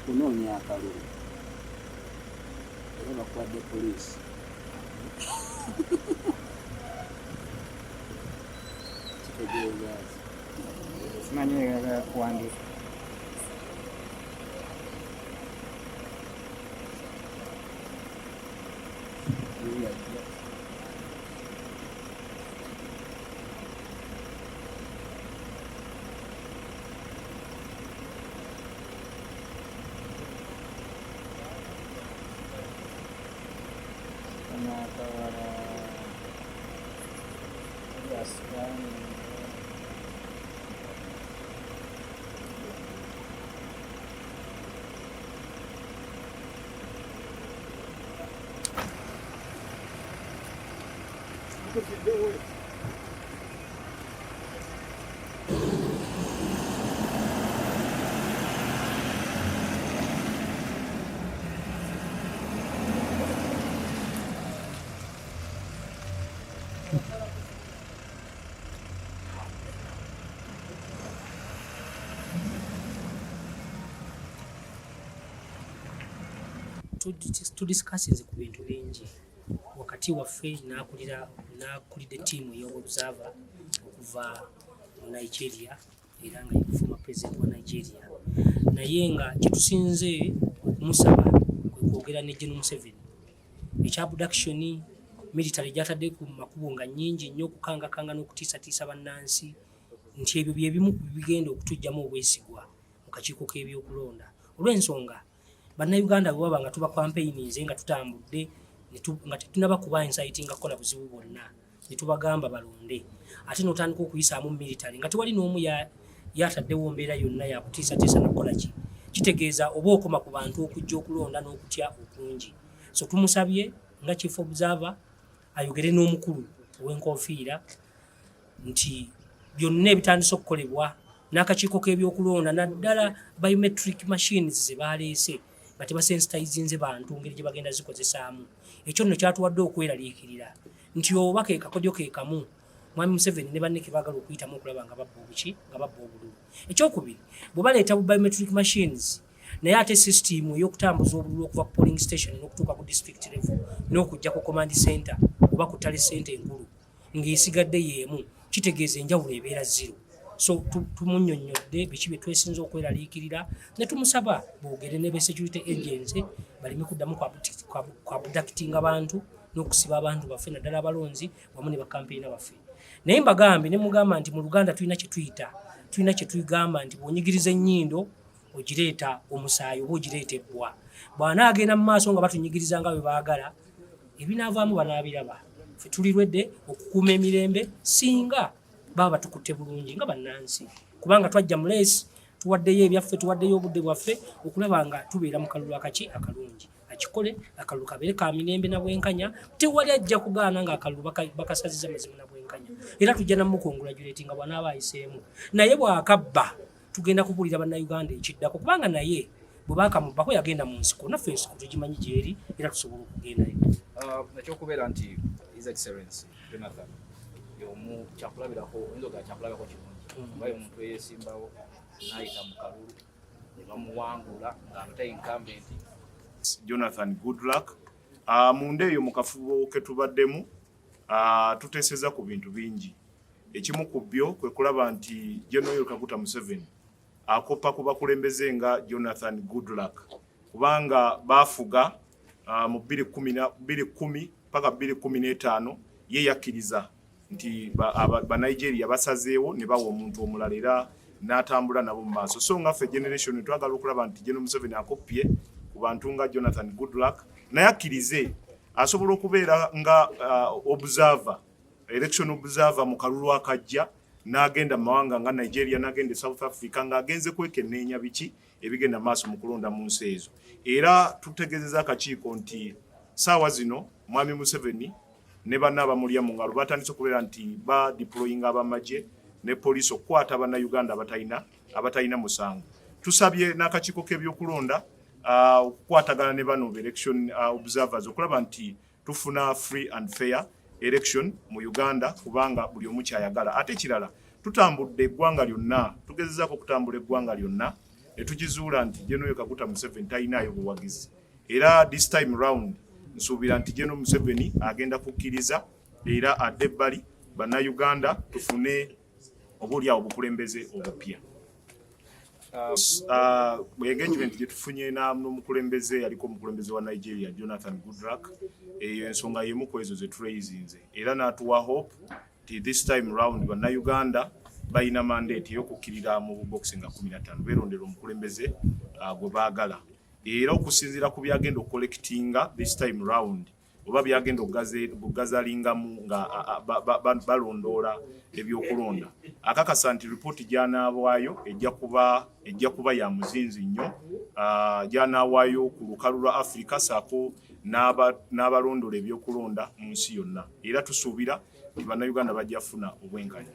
kunoonya akalulu era bakwadde poliisi kitegeeza simanyi kuwandiika tudiscussinze ku bintu bingi wakati waffe nakulidde ttiimu ey'observer okuva mu Nigeria era nga yekufuma president wa Nigeria naye nga kyetusinze okumusaba kwe kwogera ne General Museveni ekya abduction military gyatadde ku makubo nga nnyingi nnyo okukangakanga n'okutiisatiisa bannansi nti ebyo bye bimu ku bigenda okutujjamu obwesigwa mu kakiiko k'ebyokulonda olw'ensonga bannayuganda bwe baba nga tuba campaigninze nga tutambudde nga tetunaba kuba insighting nga kukola buzibu bwonna ne tubagamba balonde ate n'otandika okuyisaamu military nga tewali n'omu yataddewo mbeera yonna yakutiisatiisa nakukola ki kitegeeza oba okoma ku bantu okujja okulonda n'okutya okungi so tumusabye nga chief observer ayogere n'omukulu ow'enkofiira nti byonna ebitandise okukolebwa n'akakiiko k'ebyokulonda naddala biometric machines ze baleese nga tebasensitizinze bantu ngeri gye bagenda zikozesaamu ekyo nno kyatuwadde okweraliikirira nti oba ke kakodyo ke kamu mwami Museveni ne banne ke baagala okuyitamu okulaba nga babba obuki nga babba obululu ekyokubiri bwe baleeta biometric machines naye ate system ey'okutambuza obululu okuva ku polling station n'okutuuka ku district level n'okujja ku command center oba ku tale center enkulu ng'esigadde y'emu kitegeeza enjawulo ebeera zero so tumunnyonnyodde biki bye twesinza okweraliikirira ne tumusaba boogere ne be security agents baleme kuddamu abducting abantu n'okusiba abantu baffe naddala abalonzi wamu ne bakampeyina baffe naye mbagambye ne mugamba nti mu Luganda tulina kye tuyigamba nti bw'onyigiriza ennyindo ogireeta omusaayi oba ogireeta ebbwa bw'anaagenda mu maaso nga batunyigiriza nga bwe baagala ebinaavaamu banaabiraba ffe tulirwedde okukuuma emirembe singa baba batukutte bulungi nga bannansi kubanga twajja mu leesi tuwaddeyo ebyaffe tuwaddeyo obudde bwaffe okulaba nga tubeera mu kalulu akaki akalungi akikole akalulu kabeere ka mirembe na bwenkanya tewali ajja kugaana nga akalulu bakasaziza mazima na bwenkanya era tujja namukongulajuleeti nga bw'anaaba ayiseemu naye bw'akabba tugenda kubuulira bannayuganda ekiddako kubanga naye bwe bakamubbako yagenda mu nsiko naffe ensiko tugimanyi gyeri era tusobola okugendayo ekyokubeera nti His Excellency Jonathan yomu kyakulabirako oyinza kyakulabirako kirungi kuba omuntu eyeesimbawo n'ayita mu kalulu ne bamuwangula ng'ate incumbent Jonathan good luck munda eyo mu kafubo ke tubaddemu tuteeseza ku bintu bingi ekimu ku byo kwe kulaba nti General Kaguta Museveni akoppa ku bakulembeze nga Jonathan good luck kubanga baafuga mu 2010 paka 2015 ye yakkiriza nti ba Nigeria basazeewo ne bawa omuntu omulala era n'atambula nabo mu maaso so nga ffe generation twagala okulaba nti General Museveni akoppye ku bantu nga Jonathan good luck naye akkirize asobola okubeera nga observer election observer mu kalulu akajja n'agenda mu mawanga nga Nigeria n'agenda South Africa ng'agenze kwekenneenya biki ebigenda maaso mu kulonda mu nsi ezo era tutegeezeza akakiiko nti saawa zino mwami Museveni ne banna abamulya mu ngalo batandise okubeera nti ba deploying abamagye ne poliisi okukwata bannayuganda abatalina musango tusabye n'akakiiko k'ebyokulonda okukwatagana ne bano election observers okulaba nti tufuna free and fair election mu Uganda kubanga buli omu kyayagala ate kirala tutambudde eggwanga lyonna, tugezezaako okutambula eggwanga lyonna ne tukizuula nti General Kaguta Museveni talinayo buwagizi. Era this time round nsuubira nti General Museveni agenda kukkiriza era adde ebbali bannayuganda tufune obuulyawo obukulembeze obupya. Engagement gye tufunye n'omukulembeze yaliko omukulembeze wa Nigeria Jonathan Goodluck, eyo ensonga y'emu ku ezo ze tulaizinze era n'atuwa hope nti this time round bannayuganda balina mandate y'okukkirira mu boxing 15 beerondera omukulembeze gwe baagala, era okusinziira ku byagenda okukollectinga this time round oba byagenda okugazalingamu nga balondoola ebyokulonda, akakasa nti ripooti gy'anaawaayo ejja kuba ya muzinzi nnyo, gy'anaawaayo ku lukalu lwa Africa saako n'abalondoola ebyokulonda mu nsi yonna, era tusuubira nti bannayuganda bajja kufuna obwenkanya.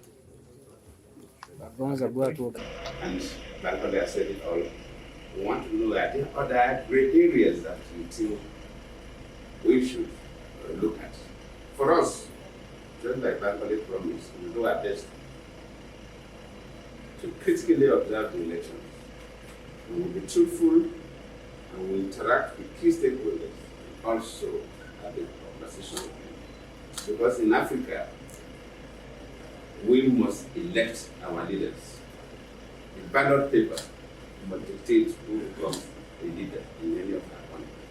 And Bankole has said it all. We want to know that there are other great areas that we feel we should look at. For us, just like Bankole promised, we will do our best to critically observe the elections. We will be truthful and we will interact with key stakeholders and also have a conversation with them. Because in Africa, we must elect our leaders. The ballot paper must dictate who becomes a leader in any of our countries.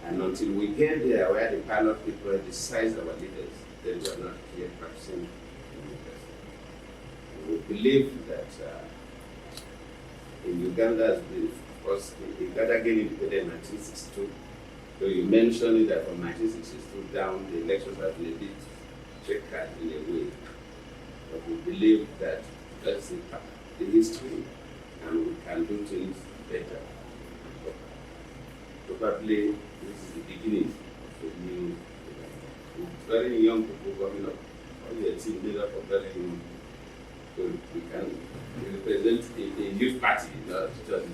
And until we get there where the ballot paper decides our leaders, then we are not here practicing democracy. We believe that in Uganda has been, of course, Uganda gained independence in 1962. So you mentioned it that from 1962 down, the elections have been a bit checkered in a way. But we believe that that's the history and we can do things better. Probably this is the beginning of a new, very young people coming up. Only a team made up of very young people. So we can represent a youth party, not just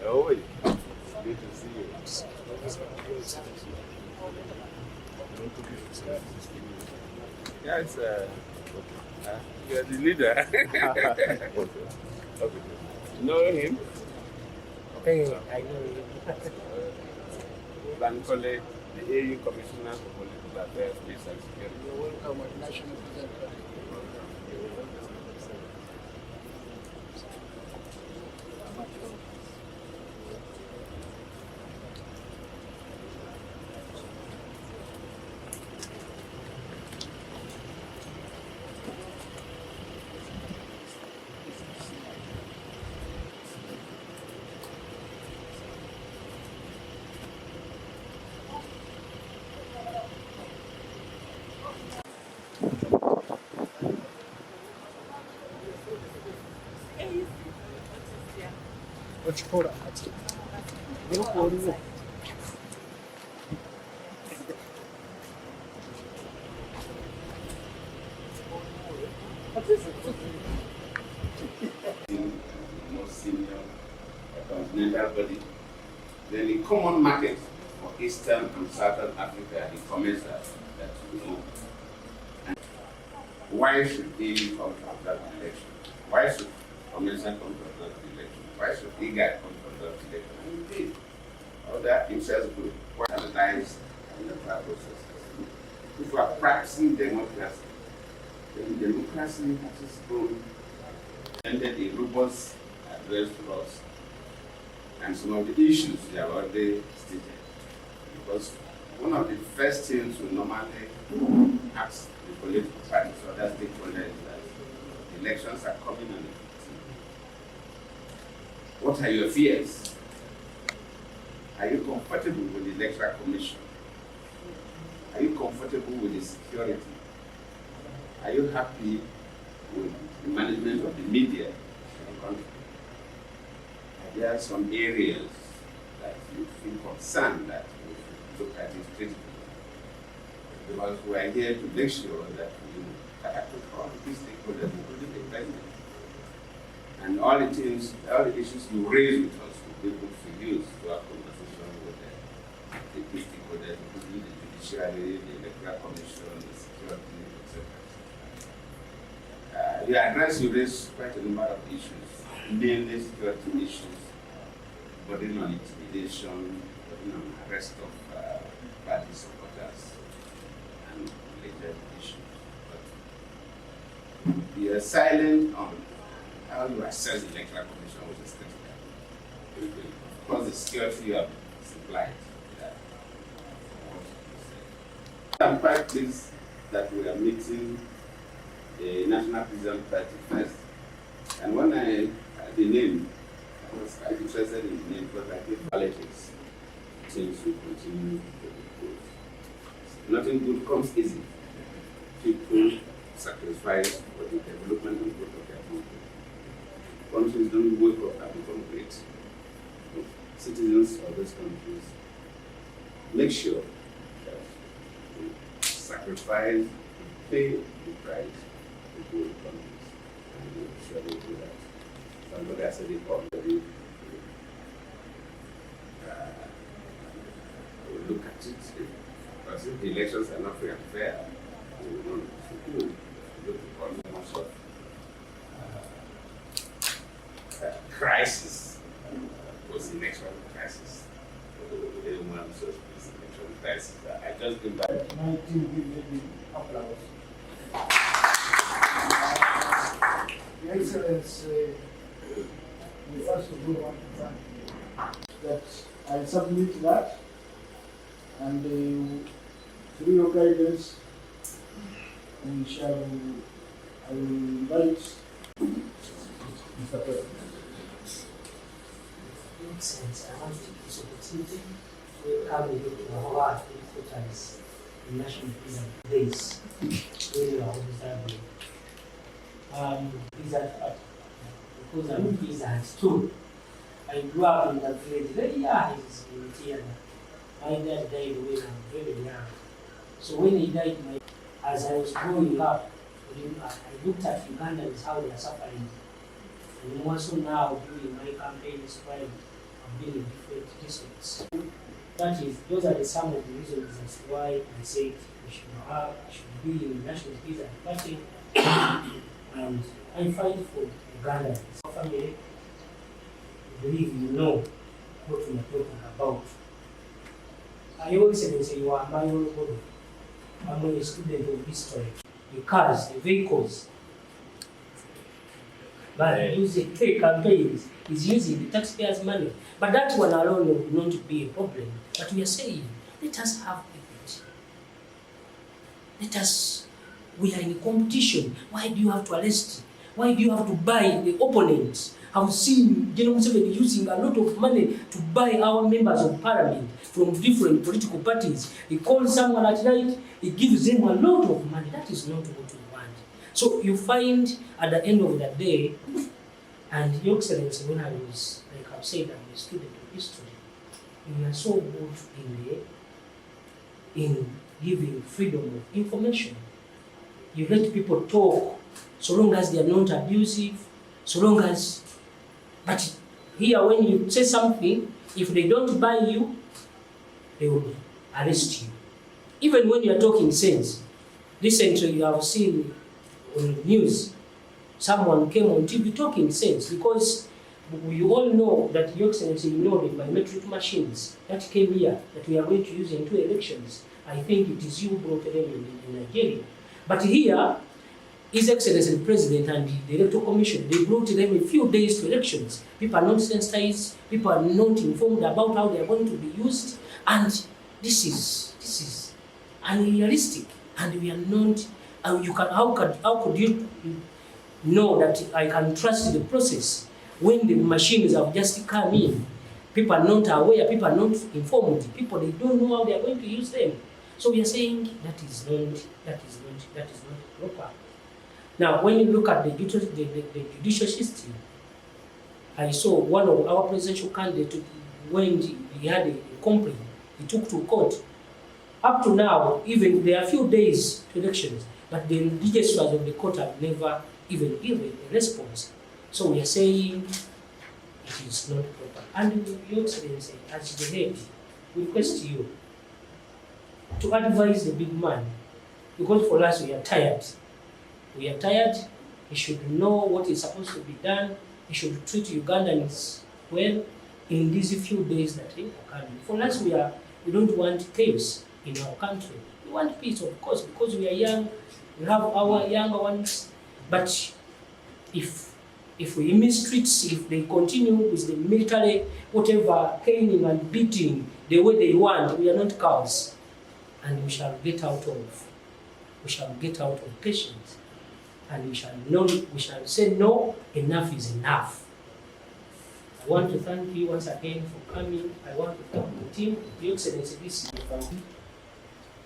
Oh, good to see you. Yes, you're the leader. Okay. Know him? Hey, I know you. Bankole, the AU Commissioner for Political Affairs, Peace and Security. You're welcome, National President. Ochikora ati ndikuoriwo most senior continental body. Then the common market for Eastern and Southern Africa, the COMESA that you know. And why should they come after the election? Why should commission come to conduct the election? Why should he get come to conduct the election? And he did. All that himself could analyze the process. If we are practicing democracy, then democracy has its own ended a robust address to us. And some of the issues they have already stated. Because one of the first things we normally ask the political parties or other stakeholders is that elections are coming on the 15th. What are your fears? Are you comfortable with the electoral commission? Are you comfortable with the security? Are you happy with the management of the media in the country? Are there some areas that you feel concerned that we should look at it critically? Because we are here to make sure that we interact with all the stakeholders, including the president. And all the issues you raise with us will be able to use to have conversation with the key stakeholders, including the judiciary, the electoral commission, the security, etc. The address you raise quite a number of issues, mainly security issues, bordering on intimidation, bordering on arrest of party supporters, and related issues. But you are silent on how you assess the electoral commission, which is critical. Of course, the security you have supplied. I'm quite pleased that we are meeting the National Prison 31st. And when I had the name, I was quite interested in the name because I think politics things will continue to improve. Nothing good comes easy. People sacrifice for the development and growth of their country. Countries don't wake up and become great. Citizens of those countries make sure that they sacrifice, pay the price to grow countries. And we surely do that. Somebody has said it already. We'll look at it. Because if the elections are not free and fair, we will not look at the much of crisis, post-election crisis. Everyone says post-election crisis. I just came back. 19 million applause. Your Excellency, we first of all want to thank you that I submit that, and through your guidance, I will invite Mr. President. Since I want to take this opportunity to come to our headquarters in National Prison Days, where you are observing. Because I'm a prison too. I grew up in the village, very young in Tiana. My dad died when I was very young. So when he died, as I was growing up, I looked at Ugandans, how they are suffering. And more so now, during my campaigns, while I've been in different districts. Those are some of the reasons as to why I said we should be in national peace and party. And I fight for Uganda. Family, I believe you know what we are talking about. I always say you are my role model. I'm a student of history. The cars, the vehicles, but using campaigns is using the taxpayers' money. But that one alone will not be a problem. But we are saying, let us have equity. We are in a competition. Why do you have to arrest? Why do you have to buy the opponents? I've seen General Museveni using a lot of money to buy our members of parliament from different political parties. He calls someone at night, he gives them a lot of money. That is not what we want. So you find at the end of the day, and Your Excellency, when I was, like I've said, I'm a student of history, we are so good in giving freedom of information. You let people talk, so long as they are not abusive, so long as, but here when you say something, if they don't buy you, they will arrest you. Even when you are talking sense. Recently you have seen on news, someone came on TV talking sense, because we all know that Your Excellency, you know, the biometric machines that came here that we are going to use in 2 elections. I think it is you who brought them in Nigeria. But here, His Excellency the President and the Electoral Commission, they brought them a few days to elections. People are not sensitized, people are not informed about how they are going to be used, and this is unrealistic, and we are not. How could you know that I can trust the process when the machines have just come in? People are not aware, people are not informed, people, they don't know how they are going to use them. So we are saying that is not proper. Now, when you look at the judicial system, I saw one of our presidential candidates, when he had a complaint, he took to court. Up to now, even there are a few days to elections, but the registrars of the court have never even given a response. So we are saying it is not proper. And Your Excellency, as the head, we request you to advise the big man, because for us we are tired. We are tired. He should know what is supposed to be done. He should treat Ugandans well in these few days that they are coming. For us, we don't want chaos in our country. We want peace, of course, because we are young. We have our younger ones. But if we mistreat, if they continue with the military, whatever, caning and beating the way they want, we are not cows, and we shall get out of patience. And we shall say no, enough is enough. I want to thank you once again for coming. I want to thank the team, Your Excellency, this is the family.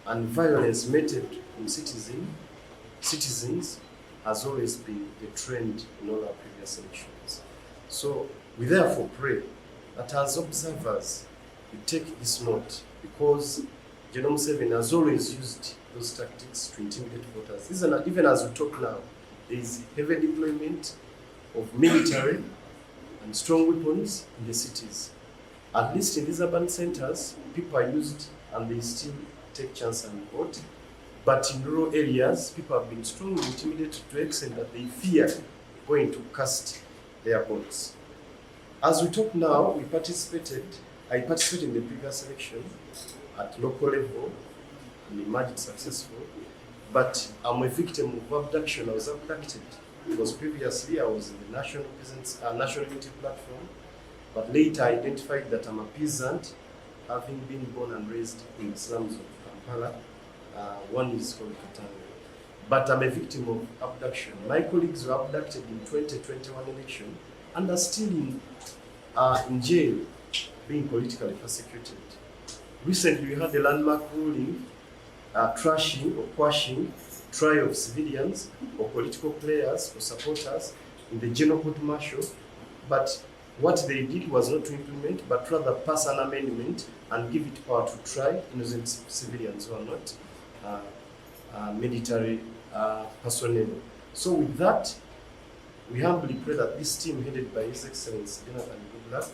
And violence meted from citizens has always been the trend in all our previous elections. So we therefore pray that as observers, we take this note, because General Museveni has always used those tactics to intimidate voters. Even as we talk now, there is heavy deployment of military and strong weapons in the cities. At least in these urban centers, people are used and they still take chance and vote. But in rural areas, people have been strongly intimidated to the extent that they fear going to cast their votes. As we talk now, I participated in the previous election at local level and emerged successful. But I'm a victim of abduction. I was abducted because previously I was in the National Unity Platform, but later I identified that I'm a peasant, having been born and raised in the slums of Kampala. One is called Katanga. But I'm a victim of abduction. My colleagues were abducted in 2021 election and are still in jail, being politically persecuted. Recently, we had a landmark ruling trashing or quashing trial of civilians or political players or supporters in the General Court Martial, but what they did was not to implement, but rather pass an amendment and give it power to try innocent civilians who are not military personnel. So with that, we humbly pray that this team headed by His Excellency Jonathan Goodluck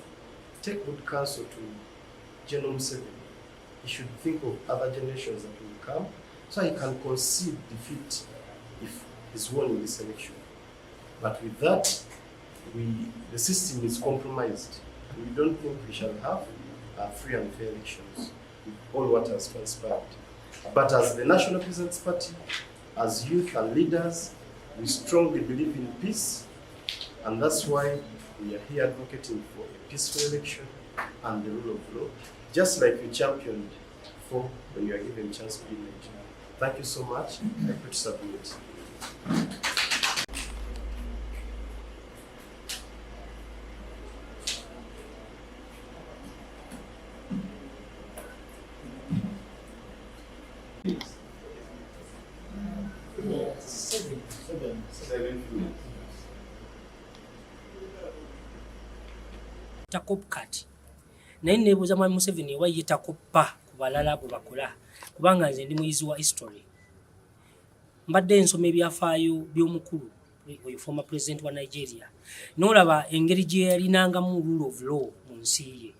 take good counsel to General Museveni. He should think of other generations that will come, so he can concede defeat if he's won in this election. But with that, the system is compromised. We don't think we shall have free and fair elections with all what has transpired. But as the National Peasants Party, as youth and leaders, we strongly believe in peace, and that's why we are here advocating for a peaceful election and the rule of law, just like we championed for when you are given a chance to be in Nigeria. Thank you so much. I put submit. Takopkati. Naye nebuuza Mwami Museveni oba ye takoppa ku balala bwe bakola, kubanga nze ndi muyizi wa history. Mbadde nsoma ebyafaayo by'omukulu oyo former president wa Nigeria, n'olaba engeri gye yalinangamu rule of law mu nsi ye,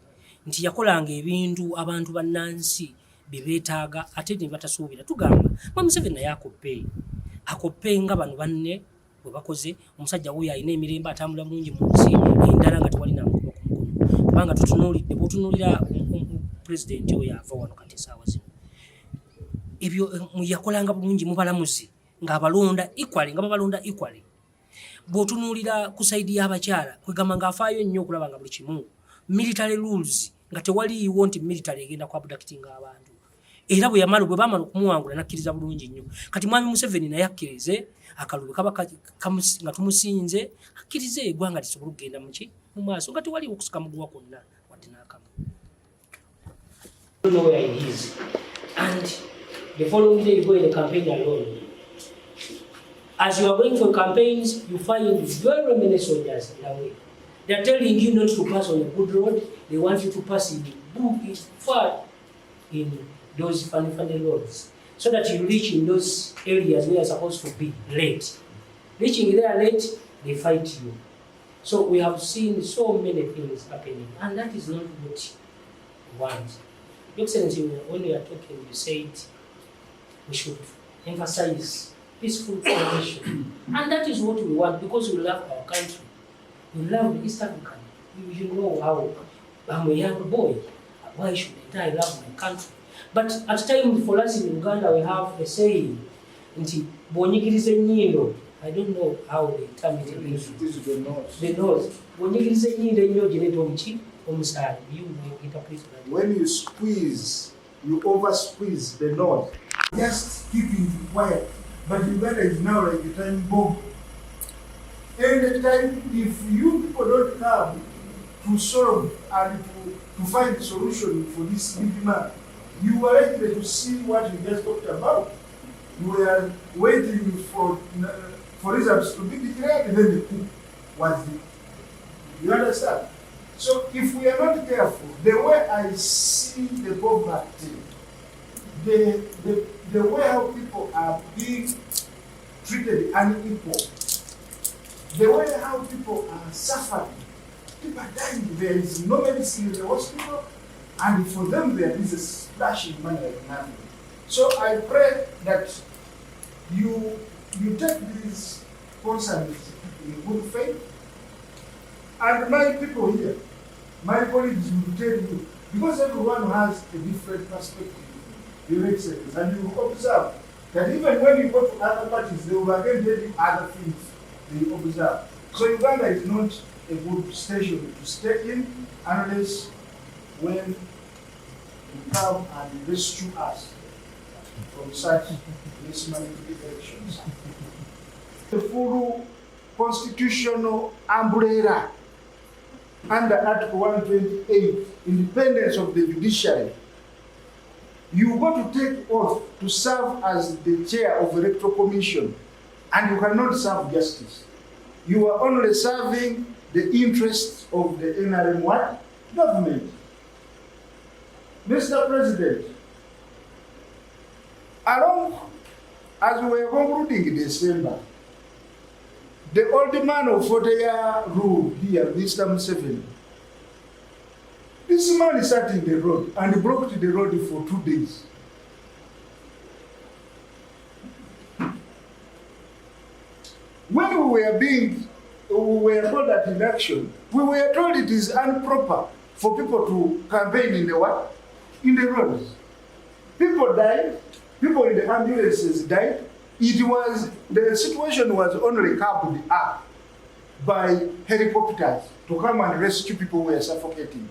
nti yakolanga ebintu abantu bannansi bye beetaaga ate ne batasuubira. Tugamba Mwami Museveni naye akoppe nga bano banne bwe bakoze omusajja wuyo alina emirembe atambula bulungi mu nsi endala nga tewali namukuba ku mukono kubanga tutunuulidde bw'otunuulira pulezidenti oyo ava wano kati esaawa zino ebyo yakolanga bulungi mu balamuzi ng'abalonda equally nga babalonda equally bw'otunuulira ku sayidi y'abakyala kwegamba ng'afaayo nnyo okulaba nga buli kimu military rules nga tewaliiwo nti military egenda ku abductinga abantu era bwe baamala okumuwangula nakkiriza bulungi nnyo kati mwami Museveni naye akkirize akalulu kaba nga tumusinze akkirize eggwanga lisobole okugenda mu maaso nga tewaliiwo okusikamuguwa kwonna wadde n'akamu. I don't know where he is. And the following day you go in a campaign alone. As you are going for campaigns, you find very many soldiers in the way. They are telling you not to pass on a good road. They want you to pass in far in those funny roads, so that you reach in those areas where you are supposed to be late. Reaching there late, they fight you. So we have seen so many things happening, and that is not what we want. Your Excellency, when we are talking, you said we should emphasize peaceful coalition. And that is what we want because we love our country. We love the East African. You know how I'm a young boy. Why shouldn't I love my country? But at times for us in Uganda, we have a saying, I don't know how they term it in English. The nose. When you squeeze, you over squeeze the nose. Just keeping quiet. But Uganda is now like a time bomb. Every time, if you people don't come to solve and to find a solution for this big man, you are likely to see what you just talked about. You are waiting for results to be declared, and then the coup was the. You understand? So if we are not careful, the way I see the poverty, the way how people are being treated unequal, the way how people are suffering, people are dying, there is no medicine in the hospital, and for them there is a splashing money like nothing. So I pray that you take these concerns in good faith, and my people here, my colleagues will tell you, because everyone has a different perspective, Your Excellency, and you will observe that even when you go to other parties, they will again tell you other things they observe. So Uganda is not a good station to stay in unless when you come and rescue us from such mismanipulated elections. The full constitutional umbrella under Article 128, independence of the judiciary, you got to take oath to serve as the chair of the Electoral Commission, and you cannot serve justice. You are only serving the interests of the NRM government. Mr. President, along as we were concluding December, the old man of 40-year rule here, Mr. Museveni, this man sat in the road and blocked the road for 2 days. When we were told that in action, we were told it is improper for people to campaign in the what? In the roads. People died, people in the ambulances died. The situation was only coupled up by helicopters to come and rescue people who were suffocating.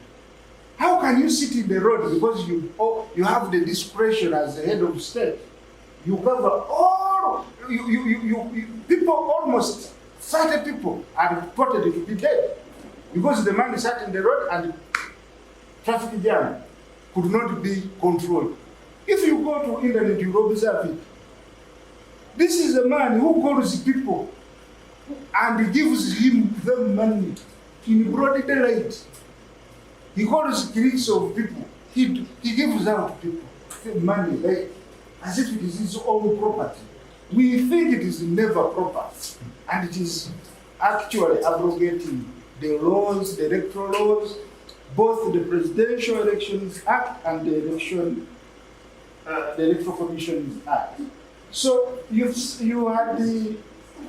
How can you sit in the road because you have the discretion as the head of state? You cover all, people, almost 30 people are reported to be dead because the man sat in the road and traffic jam could not be controlled. If you go to internet, you will observe it. This is a man who calls people and gives them money in broad daylight. He calls cliques of people. He gives out to people money like, as if it is his own property. We think it is never proper, and it is actually abrogating the laws, the electoral laws, both the Presidential Elections Act and the Electoral Commissions Act. So you had the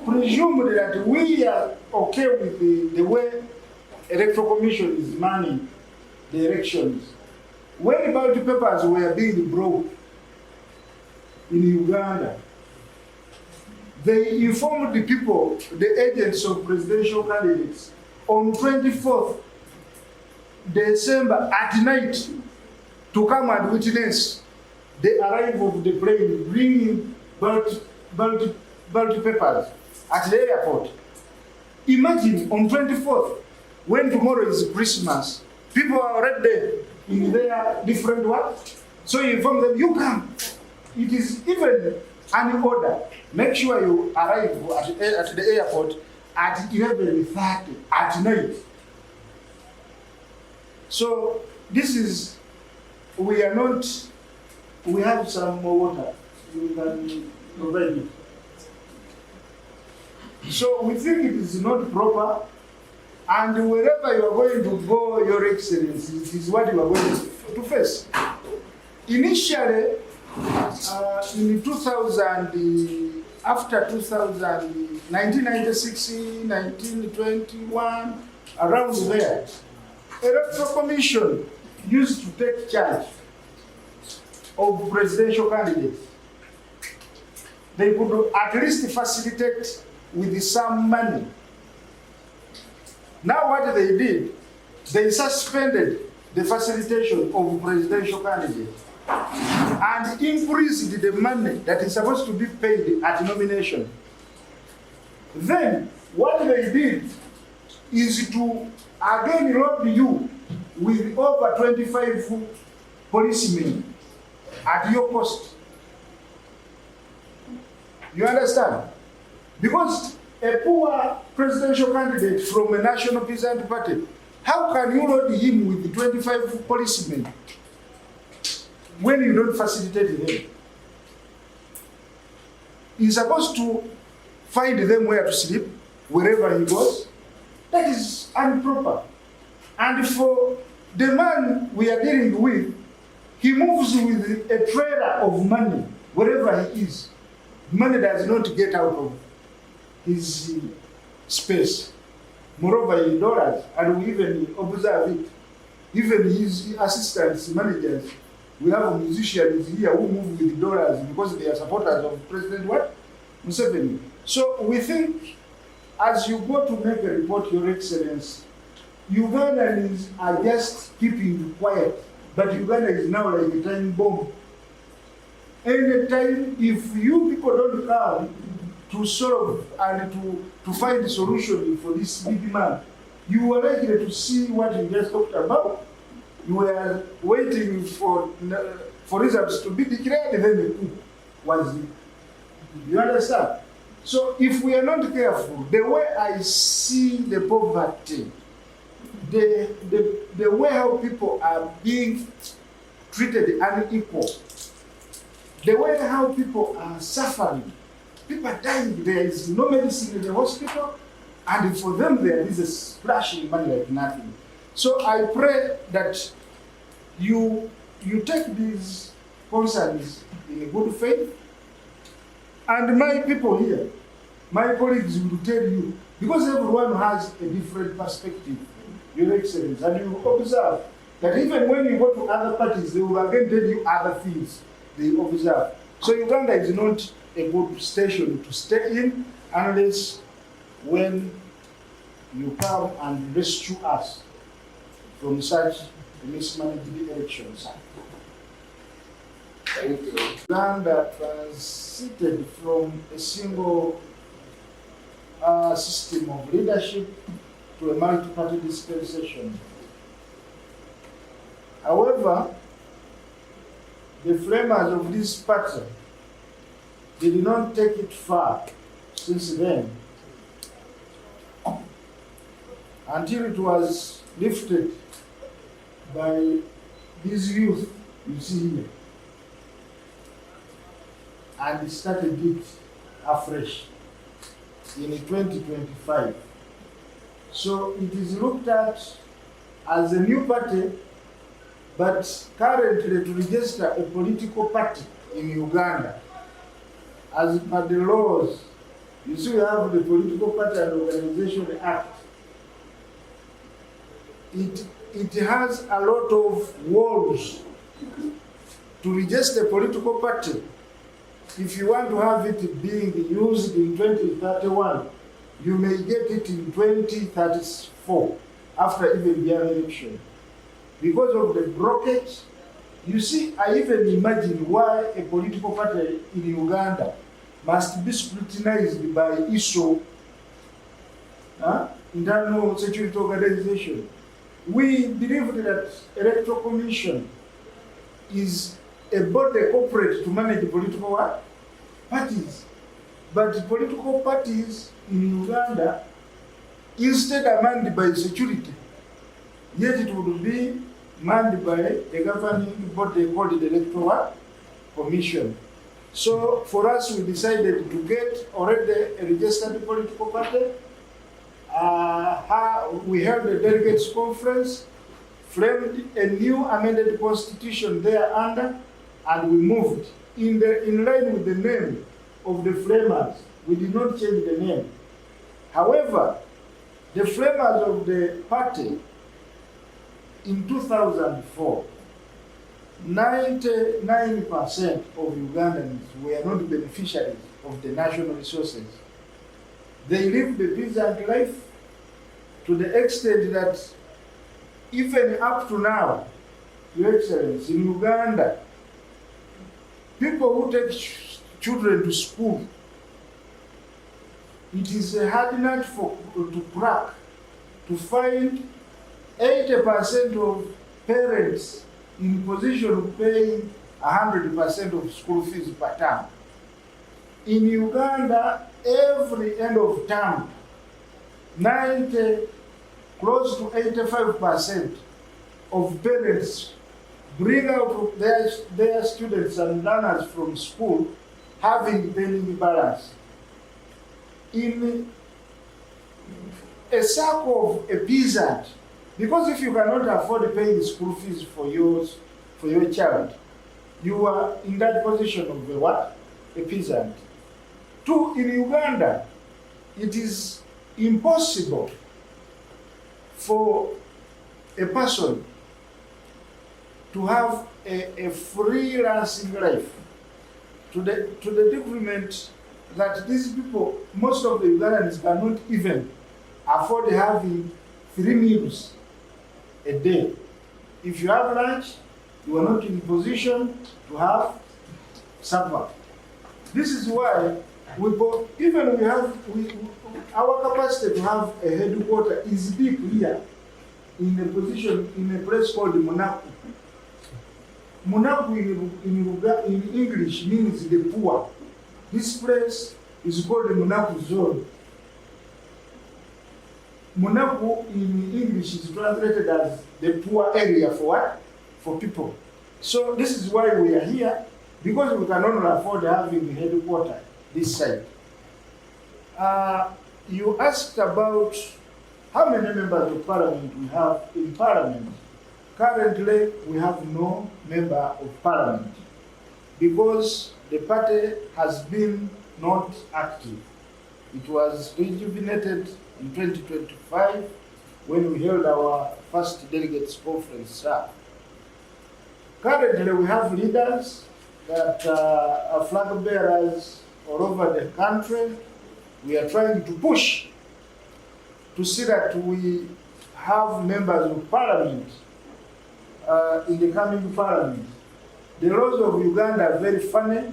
presumed that we are okay with the way Electoral Commission is manning the elections. When ballot papers were being brought in Uganda, they informed the people, the agents of presidential candidates, on 24th December at night to come and witness the arrival of the plane bringing ballot papers at the airport. Imagine on 24th, when tomorrow is Christmas, people are already there in their different work. So you inform them, you come. It is even an order. Make sure you arrive at the airport at 11:30 at night. So this is, we have some more water. You can provide it. So we think it is not proper, and wherever you are going to go, Your Excellency, it is what you are going to face. Initially, in 2000, after 2000, 1996, 1921, around there, Electoral Commission used to take charge of presidential candidates. They could at least facilitate with some money. Now what they did, they suspended the facilitation of presidential candidates and increased the money that is supposed to be paid at nomination. Then what they did is to again rob you with over 25 policemen at your cost. You understand? Because a poor presidential candidate from a national peasant party, how can you load him with 25 policemen when you don't facilitate him? He's supposed to find them where to sleep, wherever he goes. That is improper. And for the man we are dealing with, he moves with a trailer of money wherever he is. Money does not get out of his space. Moreover, in dollars, and we even observe it. Even his assistants, managers, we have musicians here who move with dollars because they are supporters of President what? Museveni. So we think, as you go to make a report, Your Excellency, Ugandans are just keeping quiet, but Uganda is now like a time bomb. Anytime, if you people don't come to solve and to find a solution for this big man, you are likely to see what you just talked about. You are waiting for results to be declared, and then the coup was it. You understand? So if we are not careful, the way I see the poverty, the way how people are being treated unequal, the way how people are suffering, people are dying, there is no medicine in the hospital, and for them there is a splashing money like nothing. So I pray that you take these concerns in good faith, and my people here, my colleagues will tell you, because everyone has a different perspective, Your Excellency, and you observe that even when you go to other parties, they will again tell you other things they observe. So Uganda is not a good station to stay in unless when you come and rescue us from such mismanaged elections. Thank you. Uganda transited from a single system of leadership to a multi-party dispensation. However, the framers of this party did not take it far since then, until it was lifted by these youth you see here, and started it afresh in 2025. So it is looked at as a new party, but currently to register a political party in Uganda, as per the laws, You see, we have the Political Party and Organization Act. It has a lot of walls to register a political party. If you want to have it being used in 2031, you may get it in 2034, after even the election. Because of the blockage, you see, I even imagine why a political party in Uganda must be scrutinized by ISO, Internal Security Organization. We believe that Electoral Commission is a body corporate to manage political parties. But political parties in Uganda instead are manned by security. Yet it would be manned by a governing body called the Electoral Commission. So for us, we decided to get already a registered political party. We held a delegates conference, framed a new amended constitution there under, and we moved in line with the name of the framers. We did not change the name. However, the framers of the party in 2004, 99% of Ugandans were not beneficiaries of the national resources. They lived a peasant life to the extent that even up to now, Your Excellency, in Uganda, people who take children to school, it is a hard nut to crack to find 80% of parents in position of paying 100% of school fees per term. In Uganda, every end of term, close to 85% of parents bring out their students and learners from school having pending balance. In a circle of a peasant, because if you cannot afford paying school fees for your child, you are in that position of a what? A peasant. Two, in Uganda, it is impossible for a person to have a freelancing life to the detriment that these people, most of the Ugandans cannot even afford having 3 meals a day. If you have lunch, you are not in position to have supper. This is why our capacity to have a headquarters is deep here in a place called Munaku. Munaku in English means the poor. This place is called the Munaku zone. Munaku in English is translated as the poor area for what? For people. So this is why we are here, because we can only afford having a headquarters this side. You asked about how many members of parliament we have in parliament. Currently, we have no member of parliament because the party has been not active. It was rejuvenated in 2025 when we held our first delegates conference. Currently, we have leaders that are flag bearers all over the country. We are trying to push to see that we have members of parliament in the coming parliament. The laws of Uganda are very funny.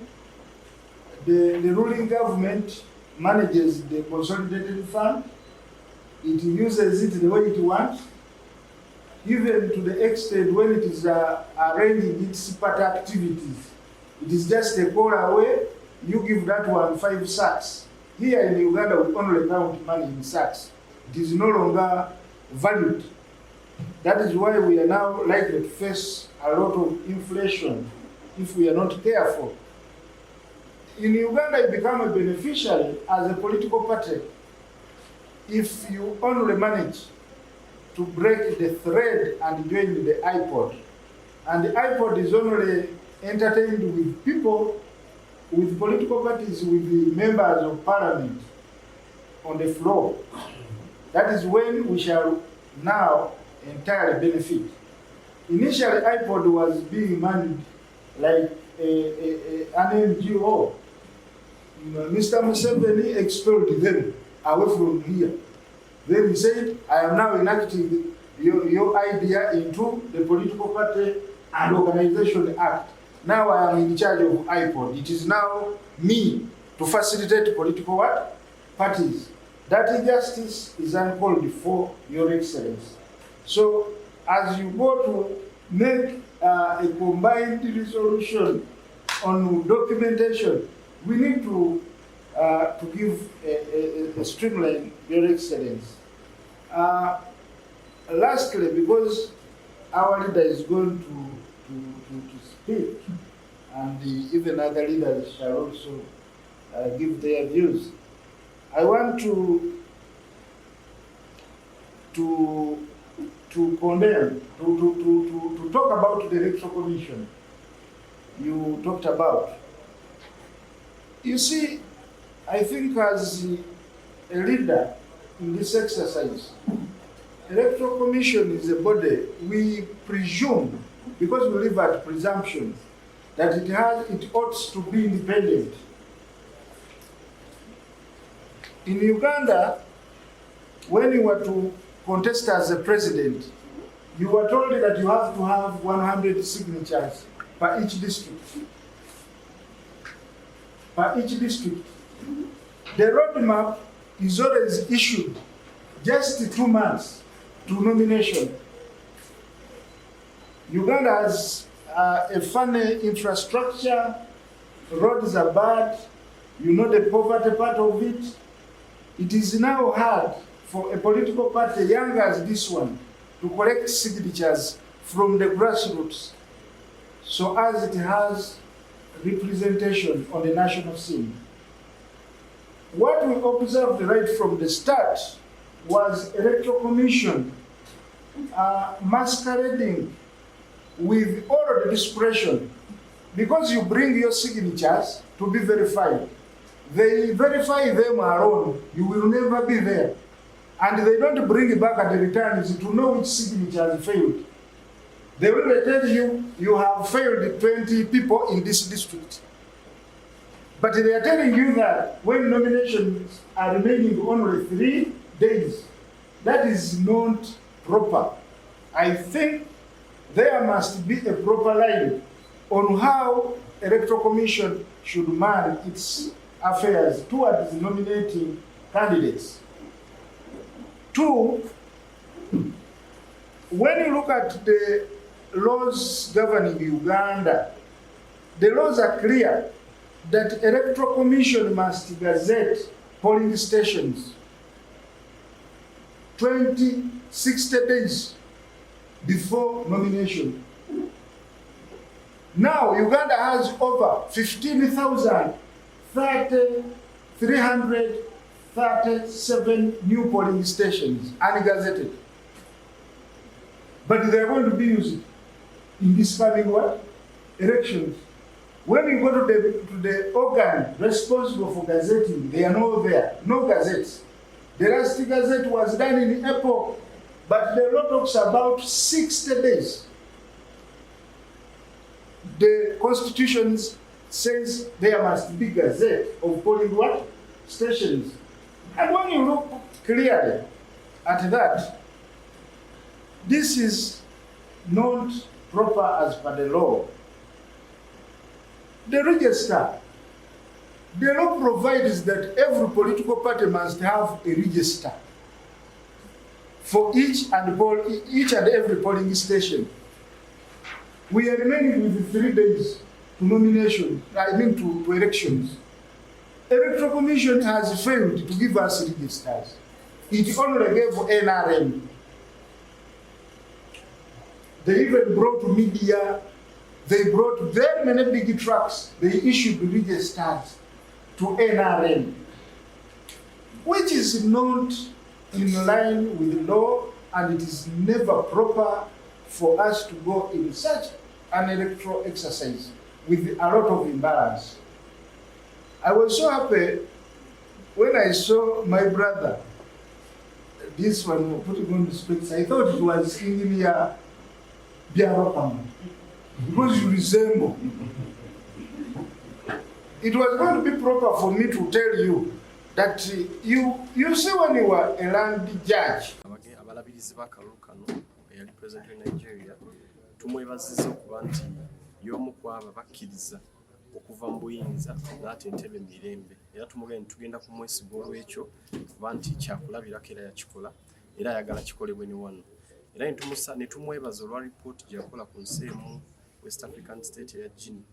The ruling government manages the consolidated fund. It uses it the way it wants, even to the extent when it is arranging its party activities. It is just a call away, you give that one 5 sacks. Here in Uganda, we only count money in sacks. It is no longer valued. That is why we are now likely to face a lot of inflation if we are not careful. In Uganda, you become a beneficiary as a political party if you only manage to break the thread and join the iPod. And the iPod is only entertained with people, with political parties, with the members of parliament. on the floor. That is when we shall now entirely benefit. Initially, iPod was being managed like an NGO. Mr. Museveni expelled them away from here. Then he said, I am now enacting your idea into the Political Party and Organization Act. Now I am in charge of iPod. It is now me to facilitate political what? Parties. That injustice is uncalled for, Your Excellency. So, as you go to make a combined resolution on documentation, we need to give a streamline, Your Excellency. Lastly, because our leader is going to speak, and even other leaders shall also give their views, I want to condemn, to talk about the Electoral Commission you talked about. You see, I think as a leader in this exercise, Electoral Commission is a body we presume, because we live at presumption, that it ought to be independent. In Uganda, when you were to contest as a president, you were told that you have to have 100 signatures per each district. Per each district. The roadmap is always issued just 2 months to nomination. Uganda has a funny infrastructure, roads are bad, you know the poverty part of it. It is now hard for a political party young as this one to collect signatures from the grassroots so as it has representation on the national scene. What we observed right from the start was Electoral Commission masquerading with all of the discretion, because you bring your signatures to be verified. They verify them alone, you will never be there. And they don't bring it back at the returns to know which signatures failed. They will tell you, you have failed 20 people in this district. But they are telling you that when nominations are remaining only 3 days, that is not proper. I think there must be a proper line on how Electoral Commission should manage its affairs towards nominating candidates. 2, when you look at the laws governing Uganda, the laws are clear that Electoral Commission must gazette polling stations 60 days before nomination. Now, Uganda has over 337 new polling stations ungazetted. But they are going to be used in this coming what? Elections. When you go to the organ responsible for gazetting, they are not there. No gazettes. The last gazette was done in April, but the law talks about 60 days. The Constitution says there must be gazette of polling what? Stations. And when you look clearly at that, this is not proper as per the law. The register, the law provides that every political party must have a register for each and every polling station. We are remaining with 3 days to nomination, to elections. Electoral Commission has failed to give us registers. It only gave NRM. They even brought media. They brought very many big trucks. They issued registers to NRM, which is not in line with the law, and it is never proper for us to go in such an electoral exercise with a lot of imbalance. I was so happy when I saw my brother, this one putting on the specs, I thought it was King Biarokam, because you resemble. It was going to be proper for me to tell you that you see when you were a land judge. Abalabirizi ba kalulu kano eyali president of Nigeria tumwebaziza okuba nti y'omu kwabo bakkiriza okuva mu buyinza n'ate entebe mirembe era tugenda kumwesiga olw'ekyo kuba nti kyakulabirako era yakikola era ayagala kikolebwe ne wano era ne tumwebaza olwa report gye yakola ku nsi emu West African state eya Guinea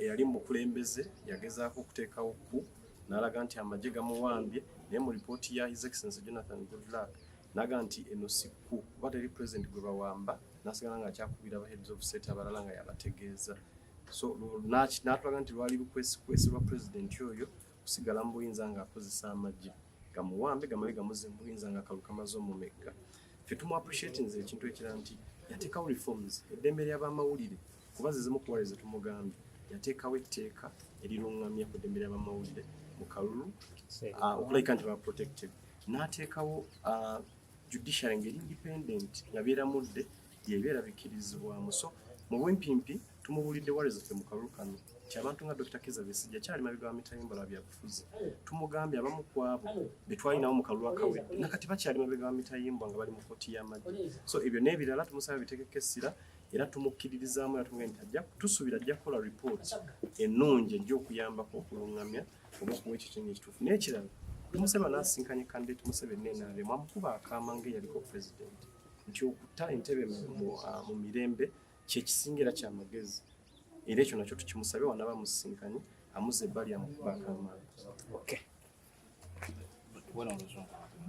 eyali mu bukulembeze yagezaako okuteekawo ku n'alaga nti amagye gamuwambye naye mu ripooti ya His Excellency Jonathan Goodluck n'aga nti eno si ku kuba teri president gwe bawamba n'asigala nga akyakubira aba heads of state abalala nga yabategeeza so n'atulaga nti lwali lukwesi lwa president oyo kusigala mu buyinza ng'akozesa amagye gamuwambe gamale gamuze mu buyinza ng'akalu kamaze omumegga ffe tumu appreciate nze ekintu ekirala nti yateekawo reforms eddembe ly'abamawulire kuba zizimu kuwaleze tumugambye yateekawo etteeka eriruŋŋamya ku ddembe ly'abamawulire mu kalulu okulabika nti baba protected n'ateekawo judiciary ngeri independent yabeeramudde yebeera bikkirizibwamu so mu bwempimpi tumubulidde waleze ffe mu kalulu kano nti abantu nga Dr. Kizza Besigye kyali mabega wa mitayimbo la byabufuzi tumugambye abamu ku abo be twalinawo mu kalulu akawedde nakati bakyali mabega wa mitayimbo nga bali mu kkooti y'amagye so ebyo n'ebirala tumusaba bitegeke essira era tumukkiririzaamu era tumugambye nti tusuubira ajja kukola report ennungi ejja okuyambako okuluŋŋamya oba okuwa ekitenge ekituufu n'ekirala tumusaba n'asinkanye candidate Museveni NRM amukuba akaama ng'eyaliko president nti okutta entebe mu mirembe kyekisingira kyamagezi era ekyo nakyo tukimusabe wanaba musinkanye amuze ebbali amukuba akaama. Okay. Bueno,